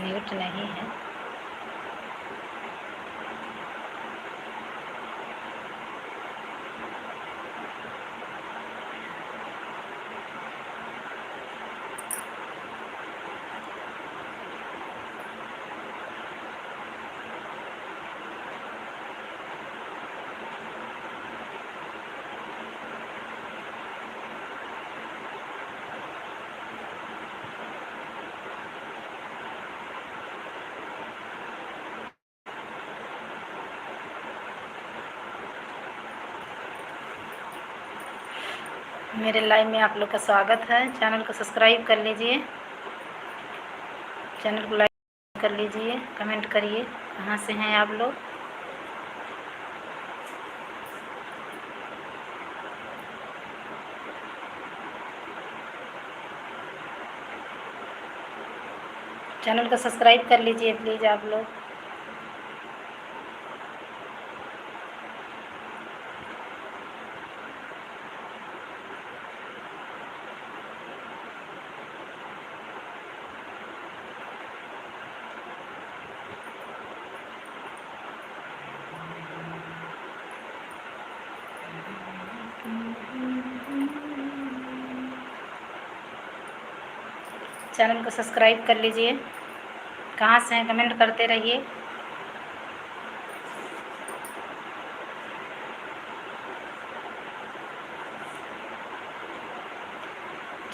Mute नहीं है। मेरे लाइव में आप लोग का स्वागत है। चैनल को सब्सक्राइब कर लीजिए, चैनल को लाइक कर लीजिए, कमेंट करिए कहाँ से हैं आप लोग। चैनल को सब्सक्राइब कर लीजिए प्लीज़ आप लोग। चैनल को सब्सक्राइब कर लीजिए, कहाँ से हैं कमेंट करते रहिए।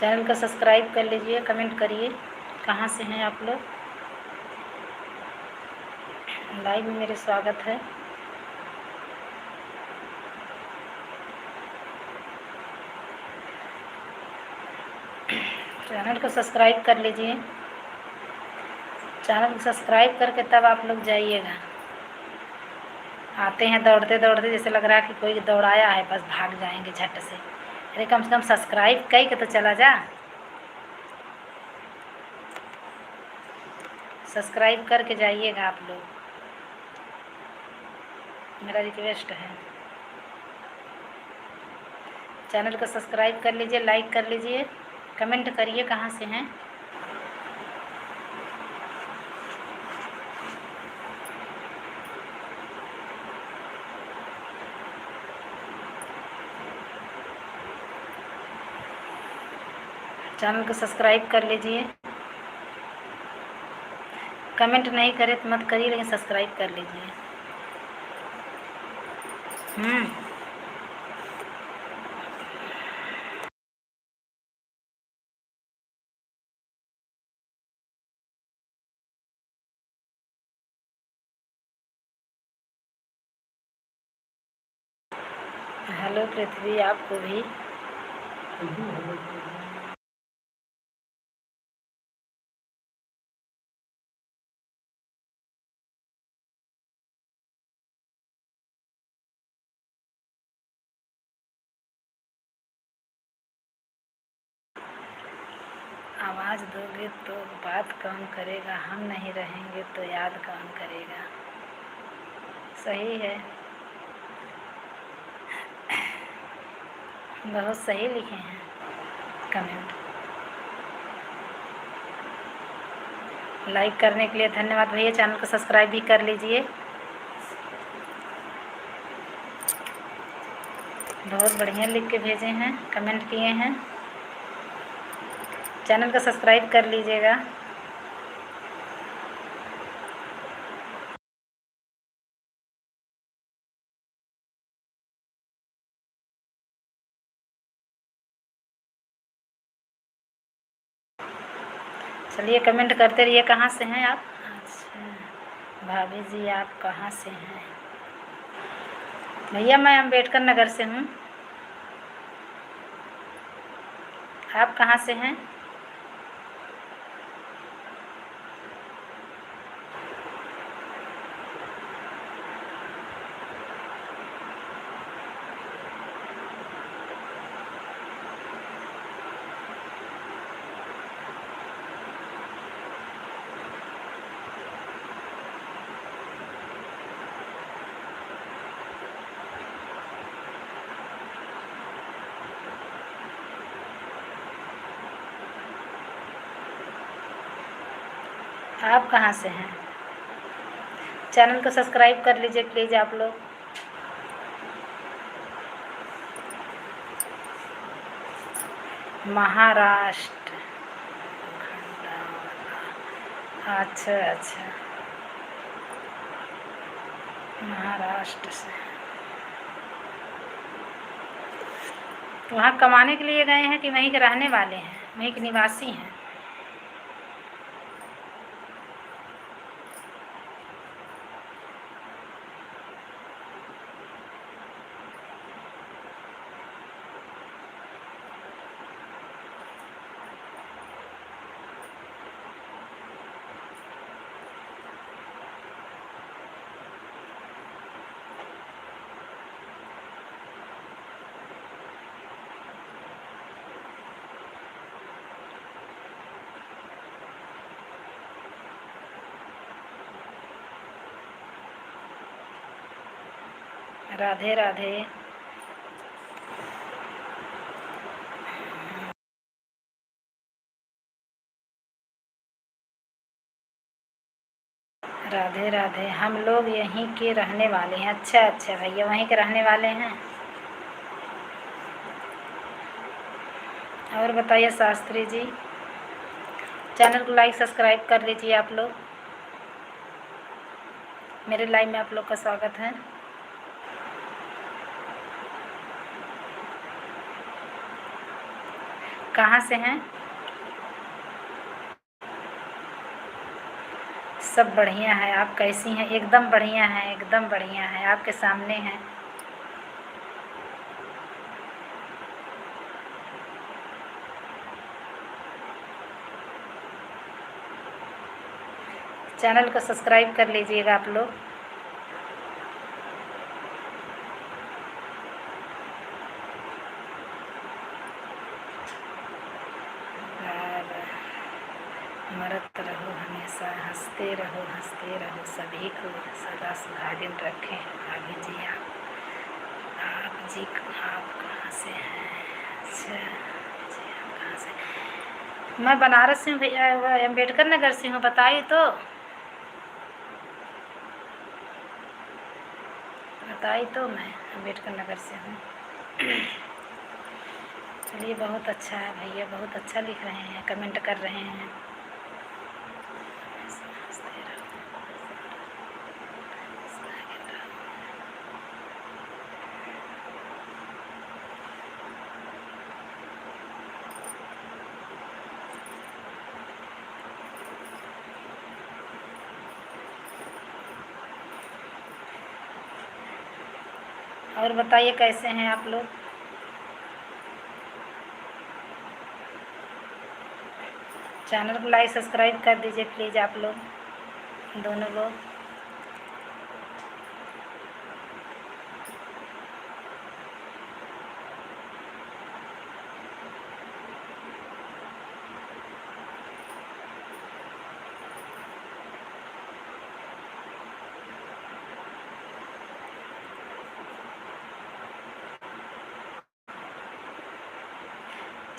चैनल को सब्सक्राइब कर लीजिए, कमेंट करिए कहाँ से हैं आप लोग। लाइव में मेरे स्वागत है। चैनल को सब्सक्राइब कर लीजिए, चैनल को सब्सक्राइब करके तब आप लोग जाइएगा। आते हैं दौड़ते दौड़ते, जैसे लग रहा है कि कोई दौड़ाया है, बस भाग जाएंगे झट से। अरे कम से कम सब्सक्राइब कई के तो चला जा। सब्सक्राइब करके जाइएगा आप लोग, मेरा रिक्वेस्ट है। चैनल को सब्सक्राइब कर लीजिए, लाइक कर लीजिए, कमेंट करिए कहाँ से हैं। चैनल को सब्सक्राइब कर लीजिए, कमेंट नहीं करे तो मत करिए, लेकिन सब्सक्राइब कर लीजिए। हेलो पृथ्वी, आपको भी। आवाज़ दोगे तो बात कौन करेगा, हम नहीं रहेंगे तो याद कौन करेगा। सही है, बहुत सही लिखे हैं कमेंट। लाइक करने के लिए धन्यवाद भैया। चैनल को सब्सक्राइब भी कर लीजिए। बहुत बढ़िया लिख के भेजे हैं, कमेंट किए हैं। चैनल को सब्सक्राइब कर लीजिएगा। चलिए कमेंट करते रहिए कहाँ से हैं आप। अच्छा भाभी जी, आप कहाँ से हैं? भैया मैं अम्बेडकर नगर से हूँ। आप कहाँ से हैं? आप कहाँ से हैं? चैनल को सब्सक्राइब कर लीजिए प्लीज़ आप लोग। महाराष्ट्र। अच्छा अच्छा, महाराष्ट्र से। तो वहाँ कमाने के लिए गए हैं कि वहीं के रहने वाले हैं, वहीं के निवासी हैं? राधे राधे। राधे राधे। हम लोग यहीं के रहने वाले हैं। अच्छा अच्छा भैया, वहीं के रहने वाले हैं। और बताइए शास्त्री जी, चैनल को लाइक सब्सक्राइब कर लीजिए आप लोग। मेरे लाइव में आप लोग का स्वागत है। कहाँ से हैं? सब बढ़िया है। आप कैसी हैं? एकदम बढ़िया है, एकदम बढ़िया है, आपके सामने हैं। चैनल को सब्सक्राइब कर लीजिएगा आप लोग। मरत रहो हमेशा, हंसते रहो, सभी को सदा सुहागिन रखें। भाभी जी आप जी आप कहाँ से हैं? अच्छा जी, आप कहाँ से? मैं बनारस से हूँ भैया, अम्बेडकर नगर से हूँ। बताइए तो, मैं अम्बेडकर नगर से हूँ। चलिए, बहुत अच्छा है भैया, बहुत अच्छा लिख रहे हैं, कमेंट कर रहे हैं। और बताइए कैसे हैं आप लोग? चैनल को लाइक सब्सक्राइब कर दीजिए प्लीज़ आप लोग, दोनों लोग।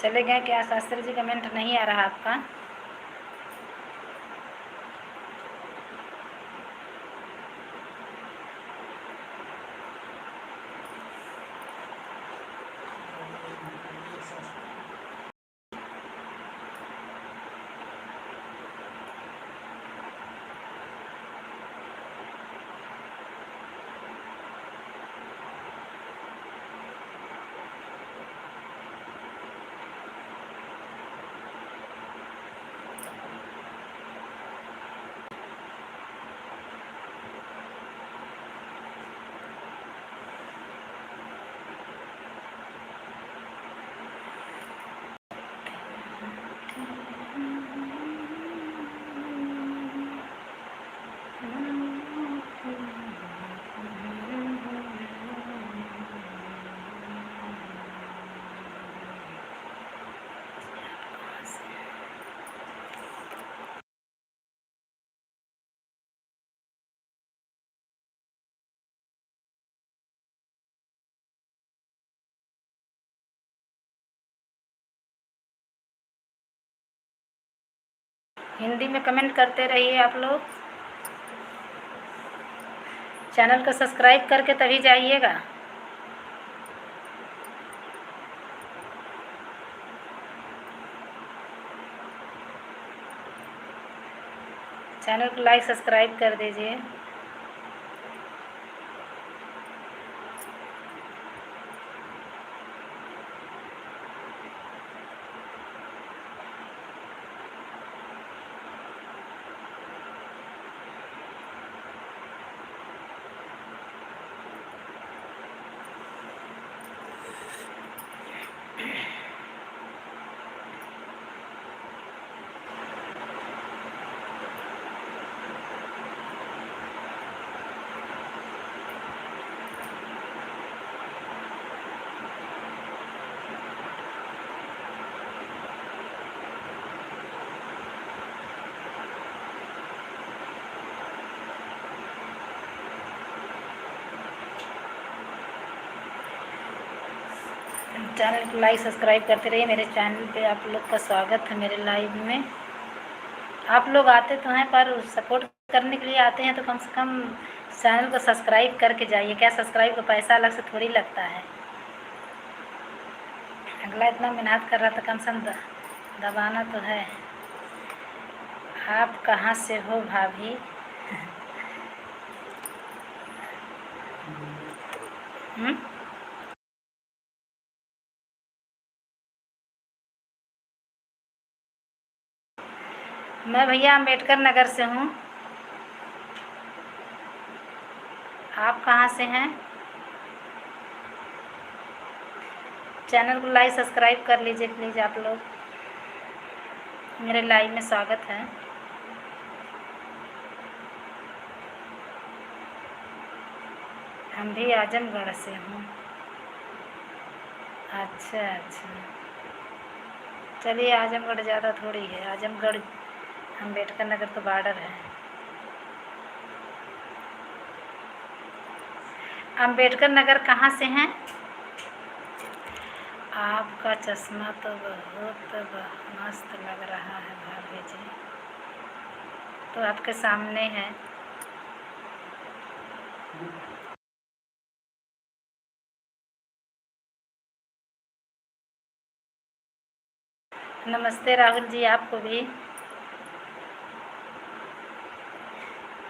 चले गए क्या शास्त्री जी? कमेंट नहीं आ रहा आपका। हिंदी में कमेंट करते रहिए आप लोग। चैनल को सब्सक्राइब करके तभी जाइएगा। चैनल को लाइक सब्सक्राइब कर दीजिए। चैनल को लाइक सब्सक्राइब करते रहिए। मेरे चैनल पे आप लोग का स्वागत है मेरे लाइव में। आप लोग आते तो हैं पर सपोर्ट करने के लिए आते हैं तो कम से कम चैनल को सब्सक्राइब करके जाइए। क्या सब्सक्राइब का पैसा अलग से थोड़ी लगता है। अगला इतना मेहनत कर रहा था, कम से कम दबाना तो है। आप कहाँ से हो भाभी? मैं भैया अम्बेडकर नगर से हूँ। आप कहाँ से हैं? चैनल को लाइक सब्सक्राइब कर लीजिए प्लीज़ आप लोग। मेरे लाइव में स्वागत है। हम भी आजमगढ़ से हूँ। अच्छा अच्छा, चलिए आजमगढ़ ज़्यादा थोड़ी है। आजमगढ़ अम्बेडकर नगर तो बॉर्डर है। अम्बेडकर नगर कहाँ से हैं? आपका चश्मा तो बहुत मस्त लग रहा है भाभी जी। तो आपके सामने है। नमस्ते राहुल जी, आपको भी।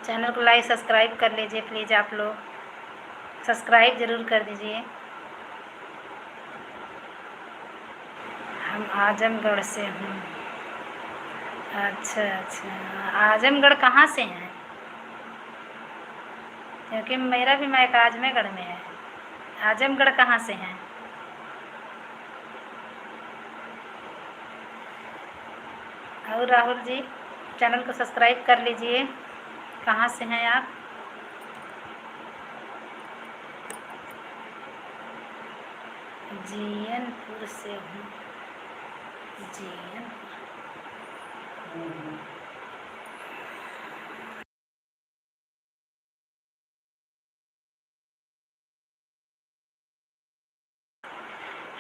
चैनल को लाइक सब्सक्राइब कर लीजिए प्लीज़ आप लोग। सब्सक्राइब ज़रूर कर दीजिए। हम आजमगढ़ से हूँ। अच्छा अच्छा, आजमगढ़ कहाँ से हैं? क्योंकि मेरा भी मायका आजमगढ़ में है। आजमगढ़ कहाँ से हैं? और राहुल जी, चैनल को सब्सक्राइब कर लीजिए। कहाँ से हैं आप? जीयनपुर से हूँ। जीयनपुर।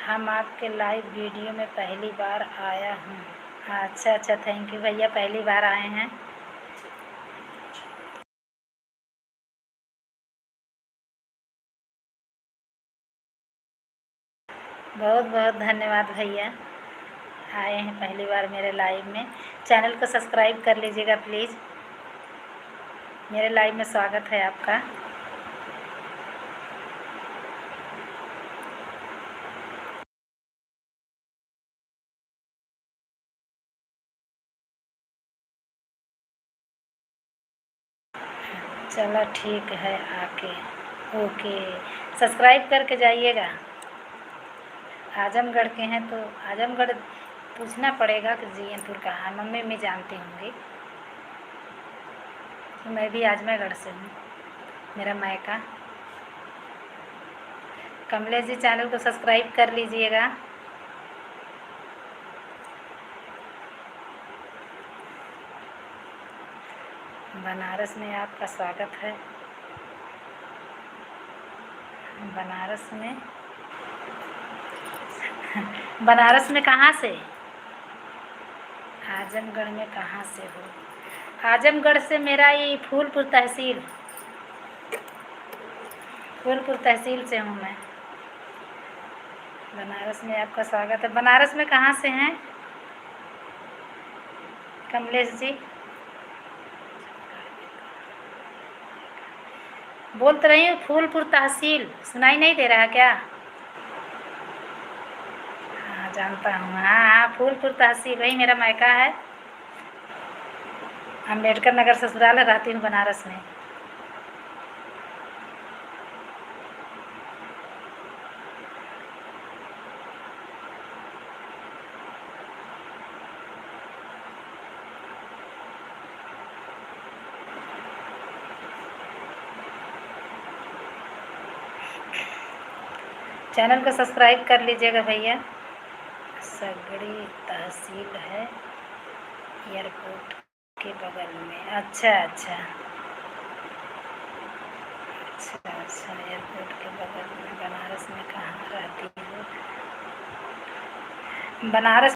हम आपके लाइव वीडियो में पहली बार आया हूँ। अच्छा अच्छा, थैंक यू भैया, पहली बार आए हैं। बहुत बहुत धन्यवाद भैया, आए हैं पहली बार मेरे लाइव में। चैनल को सब्सक्राइब कर लीजिएगा प्लीज़। मेरे लाइव में स्वागत है आपका। चलो ठीक है, आके ओके, सब्सक्राइब करके जाइएगा। आजमगढ़ के हैं तो आजमगढ़ पूछना पड़ेगा कि जीयनपुर कहाँ है। मम्मी मैं जानती होंगी। मैं भी आजमगढ़ से हूँ, मेरा मायका। कमलेश जी, चैनल को सब्सक्राइब कर लीजिएगा। बनारस में आपका स्वागत है। बनारस में बनारस में कहाँ से? आजमगढ़ में कहाँ से हो? आजमगढ़ से मेरा ये फूलपुर तहसील से हूँ मैं। बनारस में आपका स्वागत है। बनारस में कहाँ से हैं कमलेश जी? बोल तो रही हूँ फूलपुर तहसील, सुनाई नहीं दे रहा क्या? हाँ जानता हूँ, हाँ हाँ फूलपुर तहसील वही मेरा मायका है। अम्बेडकर नगर ससुराल है, रहती हूँ बनारस में। चैनल को सब्सक्राइब कर लीजिएगा भैया। सगड़ी तहसील है एयरपोर्ट के बगल में। अच्छा अच्छा अच्छा अच्छा, एयरपोर्ट के बगल में। बनारस में कहाँ रहती हो? बनारस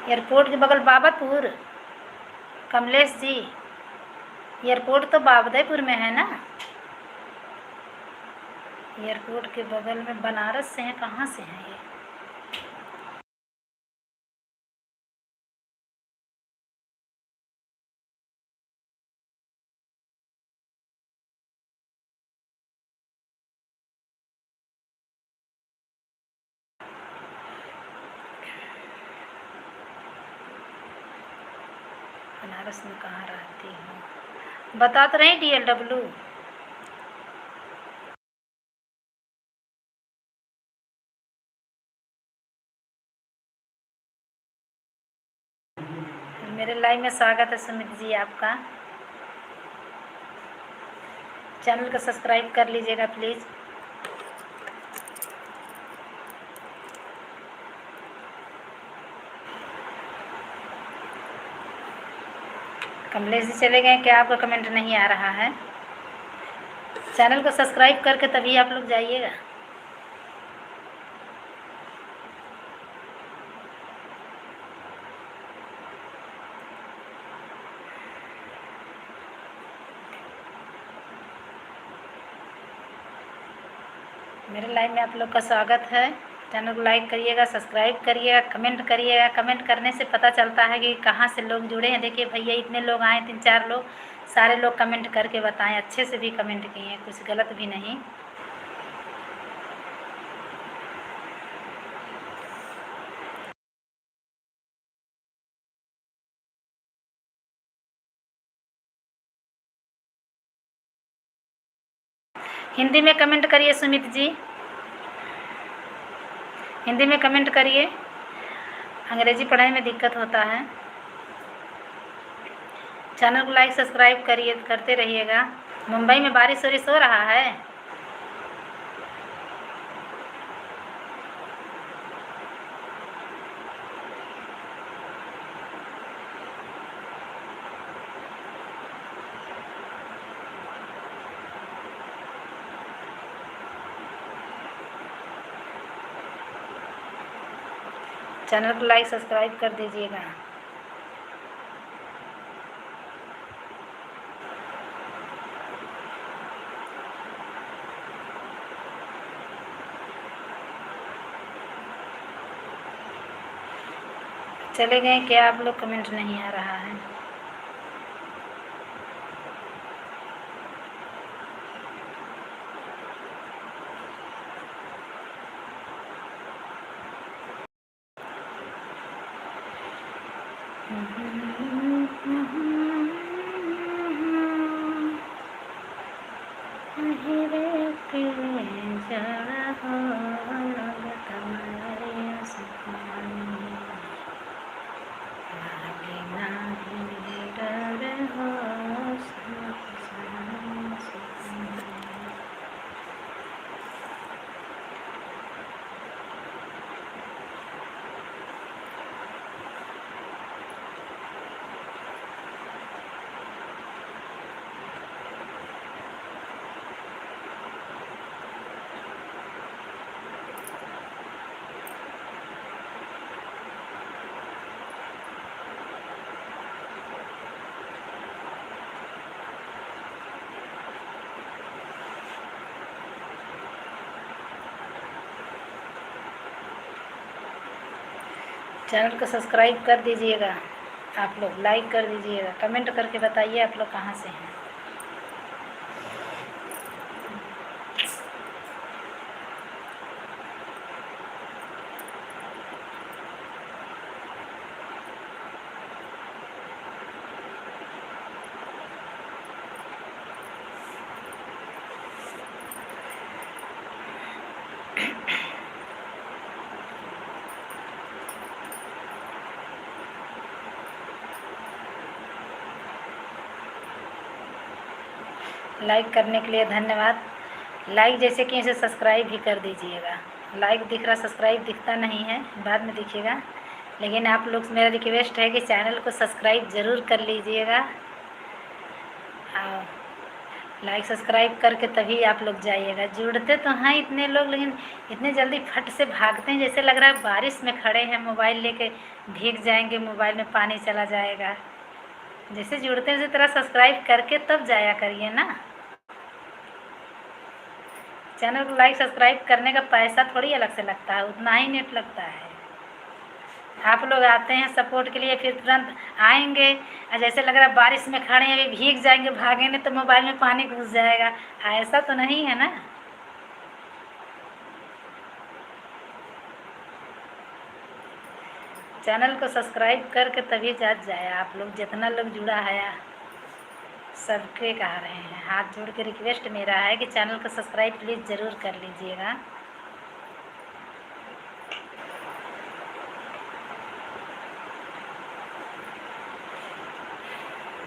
एयरपोर्ट के बगल बाबतपुर। कमलेश जी, एयरपोर्ट तो बाबतपुर में है ना? एयरपोर्ट के बगल में। बनारस से हैं, कहाँ से हैं ये? बनारस में कहाँ रहती हूँ बता तो रही, DLW। मेरे लाइव में स्वागत है सुमित जी आपका। चैनल को सब्सक्राइब कर लीजिएगा प्लीज़। कमलेश जी चले गए क्या? आपका कमेंट नहीं आ रहा है। चैनल को सब्सक्राइब करके तभी आप लोग जाइएगा। मेरे लाइव में आप लोग का स्वागत है। चैनल को लाइक करिएगा, सब्सक्राइब करिएगा, कमेंट करिएगा। कमेंट करने से पता चलता है कि कहाँ से लोग जुड़े हैं। देखिए भैया इतने लोग आए, 3-4 लोग, सारे लोग कमेंट करके बताएं। अच्छे से भी कमेंट किए हैं, कुछ गलत भी नहीं। हिंदी में कमेंट करिए सुमित जी, हिंदी में कमेंट करिए। अंग्रेजी पढ़ाई में दिक्कत होता है। चैनल को लाइक सब्सक्राइब करिए, करते रहिएगा। मुंबई में बारिश वारिश हो रहा है? चैनल को लाइक सब्सक्राइब कर दीजिएगा। चले गए क्या आप लोग? कमेंट नहीं आ रहा है। मेरे पिले जड़ा हो लोग तुम्हारे सुखानी लागे नाही डर हो सुखानी। चैनल को सब्सक्राइब कर दीजिएगा, आप लोग लाइक कर दीजिएगा, कमेंट करके बताइए आप लोग कहाँ से हैं। लाइक करने के लिए धन्यवाद। लाइक जैसे कि इसे सब्सक्राइब भी कर दीजिएगा। लाइक दिख रहा, सब्सक्राइब दिखता नहीं है, बाद में दिखेगा। लेकिन आप लोग, मेरा रिक्वेस्ट है कि चैनल को सब्सक्राइब ज़रूर कर लीजिएगा। लाइक सब्सक्राइब करके तभी आप लोग जाइएगा। जुड़ते तो हैं इतने लोग, लेकिन इतने जल्दी फट से भागते हैं जैसे लग रहा है बारिश में खड़े हैं, मोबाइल लेके भीग जाएंगे, मोबाइल में पानी चला जाएगा। जैसे जुड़ते हैं उसी तरह सब्सक्राइब करके तब जाया करिए ना। चैनल को लाइक सब्सक्राइब करने का पैसा थोड़ी अलग से लगता है, उतना ही नेट लगता है। आप लोग आते हैं सपोर्ट के लिए, फिर तुरंत आएंगे और जैसे लग रहा है बारिश में खड़े हैं, अभी भीग जाएंगे, भागेंगे तो मोबाइल में पानी घुस जाएगा। ऐसा तो नहीं है ना। चैनल को सब्सक्राइब करके तभी जाए। आप लोग जितना लोग जुड़ा है सबके कह रहे हैं, हाथ जोड़ के रिक्वेस्ट मेरा है कि चैनल को सब्सक्राइब प्लीज़ ज़रूर कर लीजिएगा।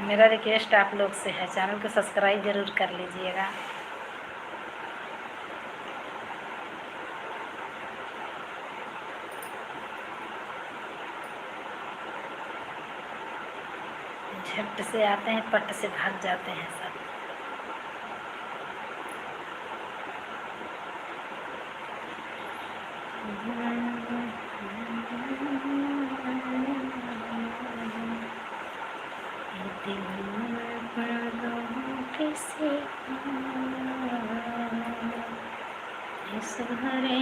मेरा रिक्वेस्ट आप लोग से है, चैनल को सब्सक्राइब ज़रूर कर लीजिएगा। झट से आते हैं, पट से भाग जाते हैं सब। इस भरे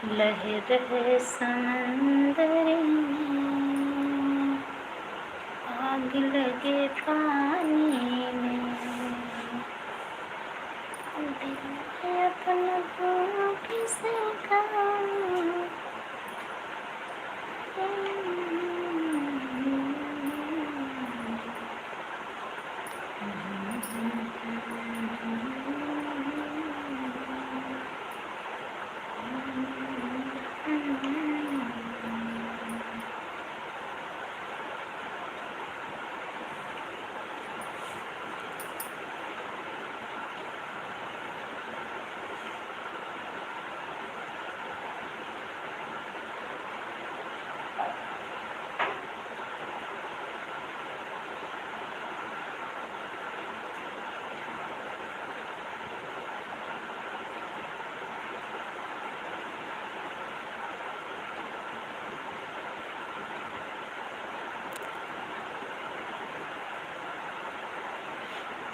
लहर है समंदर में, आग लगे पानी में, दिल है अपना किसे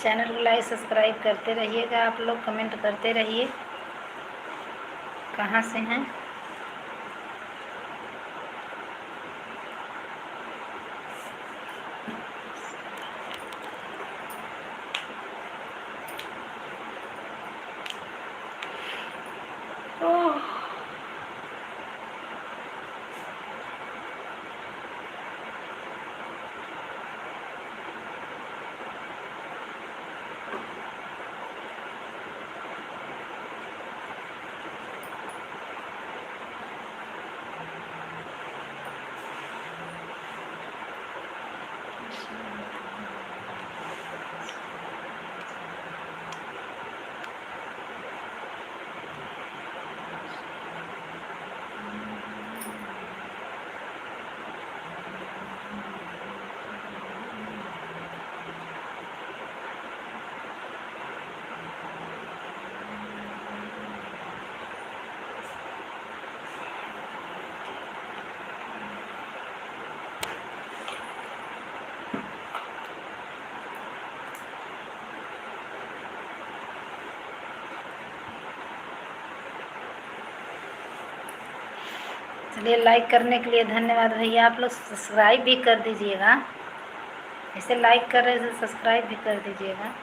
चैनल को लाइक सब्सक्राइब करते रहिएगा। आप लोग कमेंट करते रहिए कहाँ से हैं। चलिए, लाइक करने के लिए धन्यवाद भैया। आप लोग सब्सक्राइब भी कर दीजिएगा, जैसे लाइक कर रहे हैं सब्सक्राइब भी कर दीजिएगा।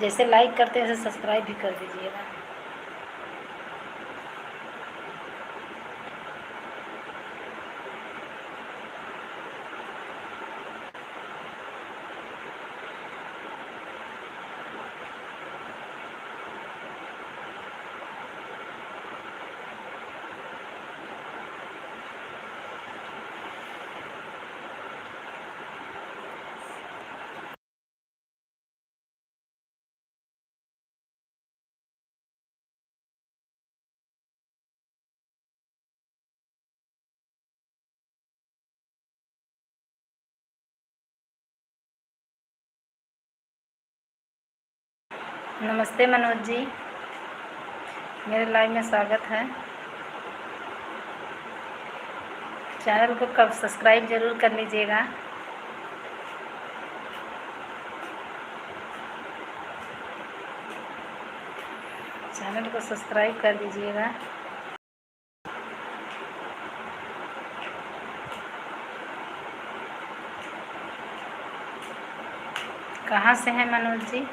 जैसे लाइक करते हैं वैसे सब्सक्राइब भी कर दीजिएगा। नमस्ते मनोज जी, मेरे लाइव में स्वागत है। चैनल को कब सब्सक्राइब ज़रूर कर लीजिएगा। चैनल को सब्सक्राइब कर दीजिएगा। कहाँ से हैं मनोज जी?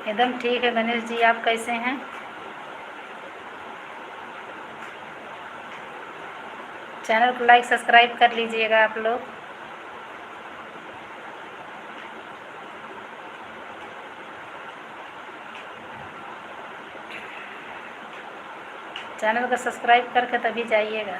एकदम ठीक है गणेश जी, आप कैसे हैं? चैनल को लाइक सब्सक्राइब कर लीजिएगा आप लोग। चैनल को सब्सक्राइब करके तभी जाइएगा।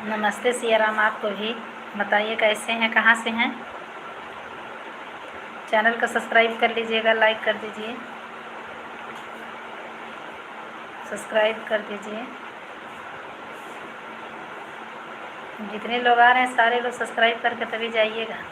नमस्ते सियाराम, आपको भी। बताइए कैसे हैं, कहाँ से हैं? चैनल को सब्सक्राइब कर लीजिएगा, लाइक कर दीजिए, सब्सक्राइब कर दीजिए। जितने लोग आ रहे हैं सारे लोग सब्सक्राइब करके तभी जाइएगा।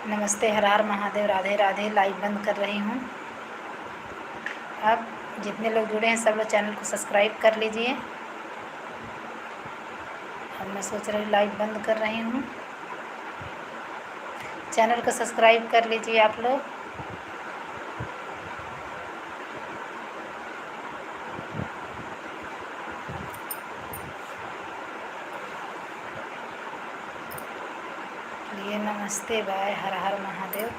नमस्ते, हर हर महादेव, राधे राधे। लाइव बंद कर रही हूँ। अब जितने लोग जुड़े हैं सब लोग चैनल को सब्सक्राइब कर लीजिए। अब मैं सोच रही लाइव बंद कर रही हूँ। चैनल को सब्सक्राइब कर लीजिए आप लोग। लिए नमस्ते, बाय, हर हर महादेव।